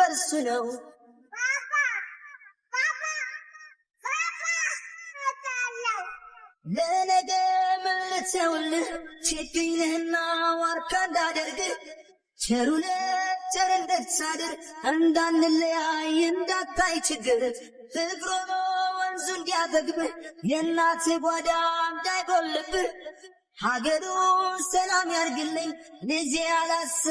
በርሱ ነው። ለነገ ምን ልተውልህ ችግኝ ነህና ዋርካ እንዳደርግህ ቸሩነ ቸር እንድትሳድር እንዳንለያይ እንዳታይ ችግር ፍቅሮ ወንዙ እንዲያጠግብህ የእናት ጓዳ እንዳይጎልብህ ሀገሩ ሰላም ያርግልኝ ልጄ አላሳ።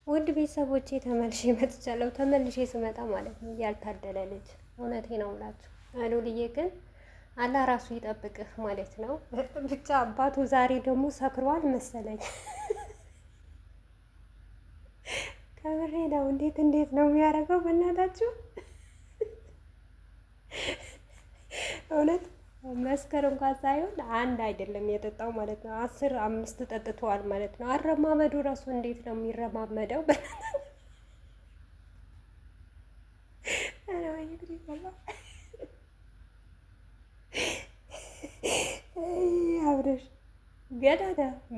ውድ ቤተሰቦቼ ተመልሼ መጥቻለሁ። ተመልሼ ስመጣ ማለት ነው ያልታደለ ልጅ እውነቴ ነው የምላችሁ። አሉልዬ ግን አላህ ራሱ ይጠብቅህ ማለት ነው። ብቻ አባቱ ዛሬ ደግሞ ሰክሯል መሰለኝ። ከምሬ ነው። እንዴት ነው የሚያደርገው? በእናታችሁ እውነት መስከር እንኳን ሳይሆን አንድ አይደለም የጠጣው ማለት ነው። 15 ጠጥተዋል ማለት ነው። አረማመዱ ራሱ እንዴት ነው የሚረማመደው? አብረሽ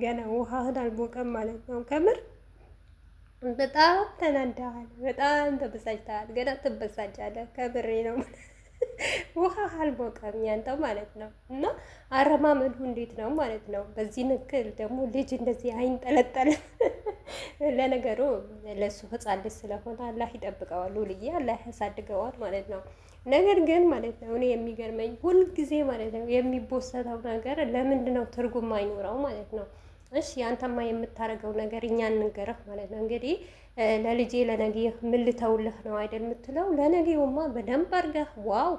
ገና ውሃህን አልሞቀም ማለት ነው። ከምር በጣም ተናደሃል፣ በጣም ተበሳጭተሃል። ገና ትበሳጫለህ። ከምሬ ነው። ውሃ አልሞቀም ያንተው ማለት ነው። እና አረማመዱ እንዴት ነው ማለት ነው። በዚህ ንክል ደግሞ ልጅ እንደዚህ አይንጠለጠልም። ለነገሩ ለሱ ሕፃን ልጅ ስለሆነ አላህ ይጠብቀዋል፣ ልዬ አላህ ያሳድገዋል ማለት ነው። ነገር ግን ማለት ነው እኔ የሚገርመኝ ሁልጊዜ ማለት ነው የሚቦሰተው ነገር ለምንድን ነው ትርጉም አይኖረው ማለት ነው። እሺ አንተማ የምታረገው ነገር እኛ እንገረህ ማለት ነው። እንግዲህ ለልጄ ለነገ ምን ልተውልህ ነው አይደል የምትለው? ለነገውማ በደንብ አድርገህ ዋው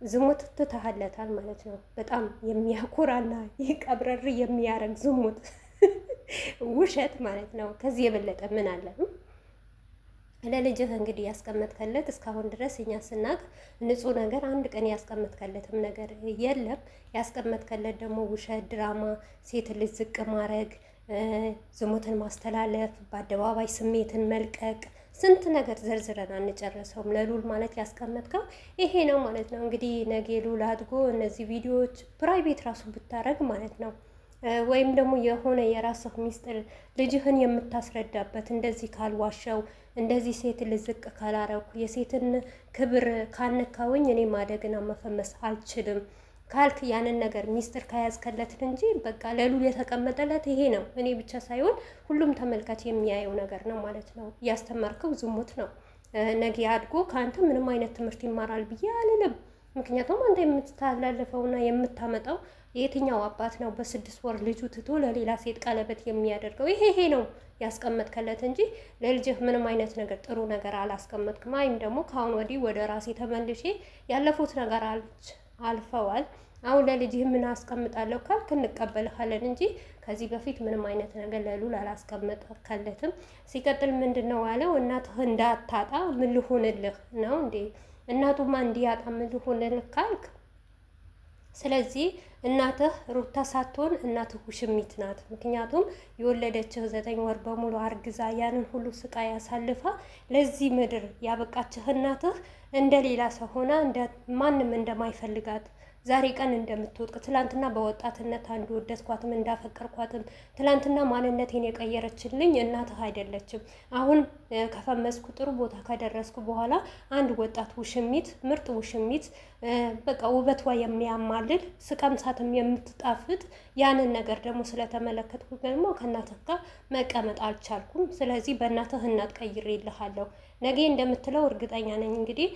ዝሙት ትተሃለታል ማለት ነው። በጣም የሚያኮራና ይህ ቀብረር የሚያረግ ዝሙት ውሸት ማለት ነው። ከዚህ የበለጠ ምን አለ? ለልጅህ እንግዲህ ያስቀመጥከለት እስካሁን ድረስ እኛ ስናቅ ንጹህ ነገር አንድ ቀን ያስቀመጥከለትም ነገር የለም። ያስቀመጥከለት ደግሞ ውሸት፣ ድራማ፣ ሴት ልጅ ዝቅ ማድረግ፣ ዝሙትን ማስተላለፍ፣ በአደባባይ ስሜትን መልቀቅ፣ ስንት ነገር ዘርዝረን አንጨረሰውም። ለሉል ማለት ያስቀመጥከው ይሄ ነው ማለት ነው። እንግዲህ ነገ ሉል አድጎ እነዚህ ቪዲዮዎች ፕራይቬት ራሱ ብታረግ ማለት ነው ወይም ደግሞ የሆነ የራስህ ሚስጥር ልጅህን የምታስረዳበት እንደዚህ ካልዋሸው እንደዚህ ሴት ልዝቅ ካላረኩ የሴትን ክብር ካነካውኝ እኔ ማደግና መፈመስ አልችልም ካልክ ያንን ነገር ሚስጥር ከያዝከለት እንጂ በቃ ለሉል የተቀመጠለት ይሄ ነው። እኔ ብቻ ሳይሆን ሁሉም ተመልካች የሚያየው ነገር ነው ማለት ነው። ያስተማርከው ዝሙት ነው። ነገ አድጎ ከአንተ ምንም አይነት ትምህርት ይማራል ብዬ አልልም። ምክንያቱም አንተ የምትተላለፈውና የምታመጣው የትኛው አባት ነው በ6 ወር ልጁ ትቶ ለሌላ ሴት ቀለበት የሚያደርገው? ይሄ ነው ያስቀመጥከለት እንጂ ለልጅህ ምንም አይነት ነገር ጥሩ ነገር አላስቀመጥክም። አይም ደግሞ ከአሁን ወዲህ ወደ ራሴ ተመልሼ ያለፉት ነገር አልፈዋል። አሁን ለልጅህ ምን አስቀምጣለሁ ካልክ እንቀበልሃለን እንጂ ከዚህ በፊት ምንም አይነት ነገር ለሉል አላስቀመጥከለትም። ሲቀጥል ምንድን ነው ያለው? እናትህ እንዳታጣ ምን ልሆንልህ ነው እንዴ? እናቱማ እንዲያጣ ምን ልሆንልህ ካልክ ስለዚህ እናትህ ሩታ ሳትሆን እናትህ ውሽሚት ናት። ምክንያቱም የወለደችህ 9 ወር በሙሉ አርግዛ ያንን ሁሉ ስቃይ አሳልፋ ለዚህ ምድር ያበቃችህ እናትህ እንደሌላ ሰው ሆና ማንም እንደማይፈልጋት ዛሬ ቀን እንደምትወድቅ ትላንትና በወጣትነት አንድ ወደድኳትም እንዳፈቀርኳትም ትላንትና ማንነቴን የቀየረችልኝ እናትህ አይደለችም። አሁን ከፈመስኩ ጥሩ ቦታ ከደረስኩ በኋላ አንድ ወጣት ውሽሚት፣ ምርጥ ውሽሚት በቃ ውበቷ የሚያማልል ስቀምሳትም የምትጣፍጥ ያንን ነገር ደግሞ ስለተመለከትኩ ደግሞ ከእናትህ ጋር መቀመጥ አልቻልኩም። ስለዚህ በእናትህ እናት ቀይሬልሃለሁ። ነገ እንደምትለው እርግጠኛ ነኝ። እንግዲህ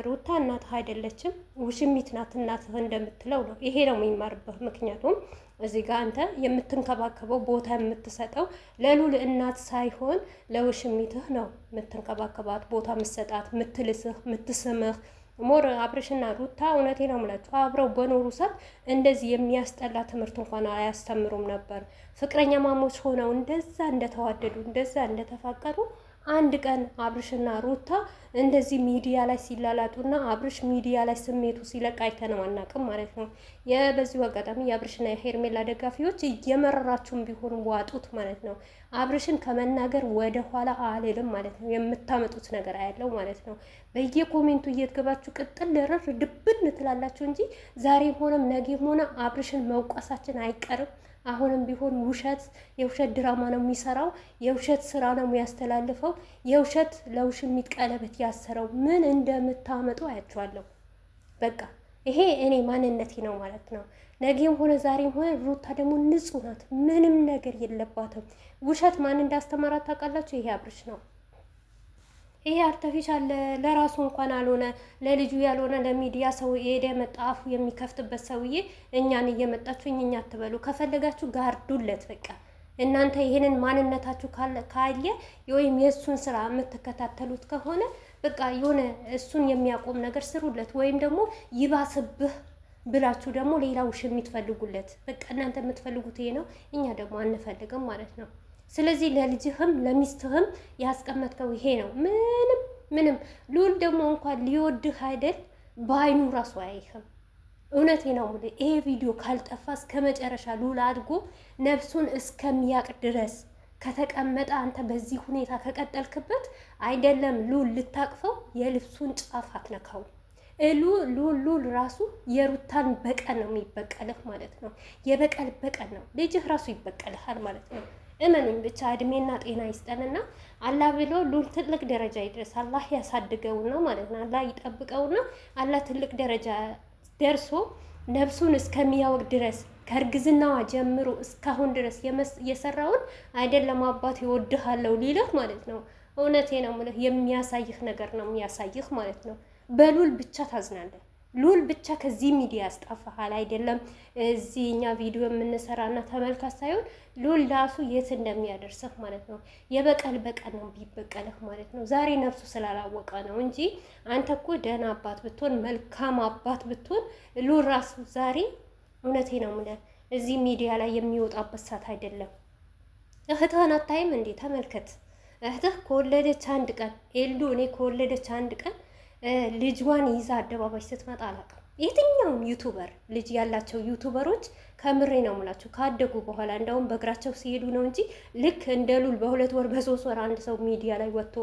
ሩታ እናትህ አይደለችም ውሽሚት ናት እናትህ እንደምትለው ነው። ይሄ ነው የሚማርበት። ምክንያቱም እዚህ ጋር አንተ የምትንከባከበው ቦታ የምትሰጠው ለሉል እናት ሳይሆን ለውሽሚትህ ነው የምትንከባከባት ቦታ የምትሰጣት፣ የምትልስህ፣ የምትስምህ። ሞር አብርሽና ሩታ እውነቴ ነው የምላችሁ አብረው በኖሩ ሰዓት እንደዚህ የሚያስጠላ ትምህርት እንኳን አያስተምሩም ነበር። ፍቅረኛ ማሞች ሆነው እንደዛ እንደተዋደዱ እንደዛ እንደተፋቀሩ አንድ ቀን አብርሽና ሩታ እንደዚህ ሚዲያ ላይ ሲላላጡና አብርሽ ሚዲያ ላይ ስሜቱ ሲለቅ አይተነው አናውቅም ማለት ነው። በዚሁ አጋጣሚ የአብርሽና የሄርሜላ ደጋፊዎች እየመረራችሁም ቢሆን ዋጡት ማለት ነው። አብርሽን ከመናገር ወደ ኋላ አልልም ማለት ነው። የምታመጡት ነገር አያለው ማለት ነው። በየኮሜንቱ እየተገባችሁ ቅጥል ለረር ድብን ትላላችሁ እንጂ ዛሬም ሆነም ነገም ሆነ አብርሽን መውቀሳችን አይቀርም። አሁንም ቢሆን ውሸት የውሸት ድራማ ነው የሚሰራው፣ የውሸት ስራ ነው የሚያስተላልፈው፣ የውሸት ለውሽሚት ቀለበት ያሰረው። ምን እንደምታመጡ አያችኋለሁ። በቃ ይሄ እኔ ማንነቴ ነው ማለት ነው። ነገም ሆነ ዛሬም ሆነ ሩታ ደግሞ ንጹህ ናት፣ ምንም ነገር የለባትም። ውሸት ማን እንዳስተማራት ታውቃላችሁ? ይሄ አብርሽ ነው። ይሄ አርተፊሻል ለራሱ እንኳን አልሆነ ለልጁ ያልሆነ ለሚዲያ ሰው የሄደ መጣፉ የሚከፍትበት ሰውዬ እኛን እየመጣችሁ እኛ አትበሉ። ከፈለጋችሁ ጋርዱለት። በቃ እናንተ ይሄንን ማንነታችሁ ካየ ወይም የእሱን ስራ የምትከታተሉት ከሆነ በቃ የሆነ እሱን የሚያቆም ነገር ስሩለት፣ ወይም ደግሞ ይባስብህ ብላችሁ ደግሞ ሌላ ውሽሚት ፈልጉለት። በቃ እናንተ የምትፈልጉት ይሄ ነው፣ እኛ ደግሞ አንፈልግም ማለት ነው። ስለዚህ ለልጅህም ለሚስትህም ያስቀመጥከው ይሄ ነው። ምንም ሉል ደግሞ እንኳን ሊወድህ አይደል በአይኑ ራሱ አያይህም። እውነቴ ነው ሙሉ ይሄ ቪዲዮ ካልጠፋ እስከ መጨረሻ ሉል አድጎ ነፍሱን እስከሚያቅ ድረስ ከተቀመጠ አንተ በዚህ ሁኔታ ከቀጠልክበት አይደለም ሉል ልታቅፈው የልብሱን ጫፍ አትነካው። ሉል ራሱ የሩታን በቀል ነው የሚበቀልህ ማለት ነው። የበቀል በቀል ነው። ልጅህ ራሱ ይበቀልሃል ማለት ነው። እመኑኝ ብቻ እድሜና ጤና ይስጠንና አላህ ብሎ ሉል ትልቅ ደረጃ ይድረስ። አላህ ያሳድገውና ማለት ነው። አላህ ይጠብቀውና አላህ ትልቅ ደረጃ ደርሶ ነፍሱን እስከሚያወቅ ድረስ ከእርግዝናዋ ጀምሮ እስካሁን ድረስ የሰራውን አይደለም አባት ይወድሃለሁ ሊልህ ማለት ነው። እውነቴ ነው የምልህ የሚያሳይህ ነገር ነው የሚያሳይህ ማለት ነው። በሉል ብቻ ታዝናለህ። ሉል ብቻ ከዚህ ሚዲያ ያስጠፋሃል። አይደለም እዚህ እኛ ቪዲዮ የምንሰራና ተመልካች ሳይሆን ሉል ራሱ የት እንደሚያደርስህ ማለት ነው። የበቀል በቀል ነው ቢበቀልህ ማለት ነው። ዛሬ ነፍሱ ስላላወቀ ነው እንጂ አንተ እኮ ደህና አባት ብትሆን መልካም አባት ብትሆን ሉል ራሱ ዛሬ እውነቴ ነው የምልህ እዚህ ሚዲያ ላይ የሚወጣበት ሰዓት አይደለም። እህትህን አታይም እንዴ? ተመልከት። እህትህ ከወለደች አንድ ቀን ኤልዱ እኔ ከወለደች አንድ ቀን ልጅዋን ይዛ አደባባይ ስትመጣ አላውቅም። የትኛውም ዩቱበር ልጅ ያላቸው ዩቱበሮች ከምሬ ነው የምላቸው ካደጉ በኋላ እንደውም በእግራቸው ሲሄዱ ነው እንጂ ልክ እንደ ሉል በ2 ወር በ3 ወር አንድ ሰው ሚዲያ ላይ ወጥቶ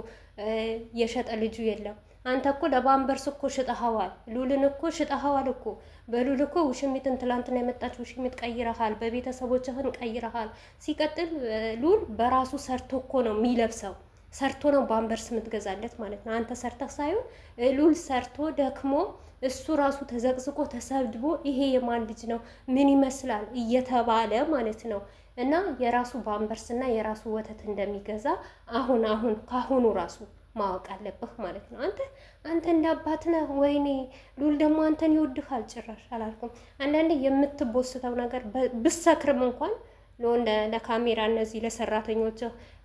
የሸጠ ልጁ የለም። አንተ እኮ ለባምበርስ እኮ ሽጠኸዋል። ሉልን እኮ ሽጠኸዋል እኮ። በሉል እኮ ውሽሚትን ትላንትና የመጣች ውሽሚት ቀይረሃል፣ በቤተሰቦችህን ቀይረሃል። ሲቀጥል ሉል በራሱ ሰርቶ እኮ ነው የሚለብሰው፣ ሰርቶ ነው ባምበርስ የምትገዛለት ማለት ነው። አንተ ሰርተህ ሳይሆን ሉል ሰርቶ ደክሞ እሱ ራሱ ተዘቅዝቆ ተሰድቦ ይሄ የማን ልጅ ነው ምን ይመስላል እየተባለ ማለት ነው። እና የራሱ ባምበርስ እና የራሱ ወተት እንደሚገዛ አሁን ካሁኑ ራሱ ማወቅ አለብህ ማለት ነው። አንተ እንደ አባት ነህ። ወይኔ ሉል ደግሞ አንተን ይወድሃል። ጭራሽ አላልኩም። አንዳንዴ የምትቦስተው ነገር ብሰክርም እንኳን ለካሜራ እነዚህ ለሰራተኞች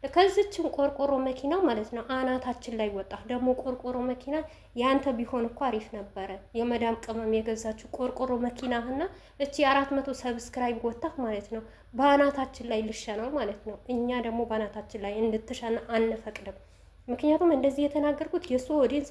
ከዚችን ቆርቆሮ መኪና ማለት ነው አናታችን ላይ ወጣ። ደግሞ ቆርቆሮ መኪና ያንተ ቢሆን እኮ አሪፍ ነበረ። የመዳም ቅመም የገዛችው ቆርቆሮ መኪናህና እቺ 400 ሰብስክራይብ ወጣህ ማለት ነው። በአናታችን ላይ ልሸናው ማለት ነው። እኛ ደግሞ በአናታችን ላይ እንድትሸና አንፈቅድም። ምክንያቱም እንደዚህ የተናገርኩት የሱ ኦዲየንስ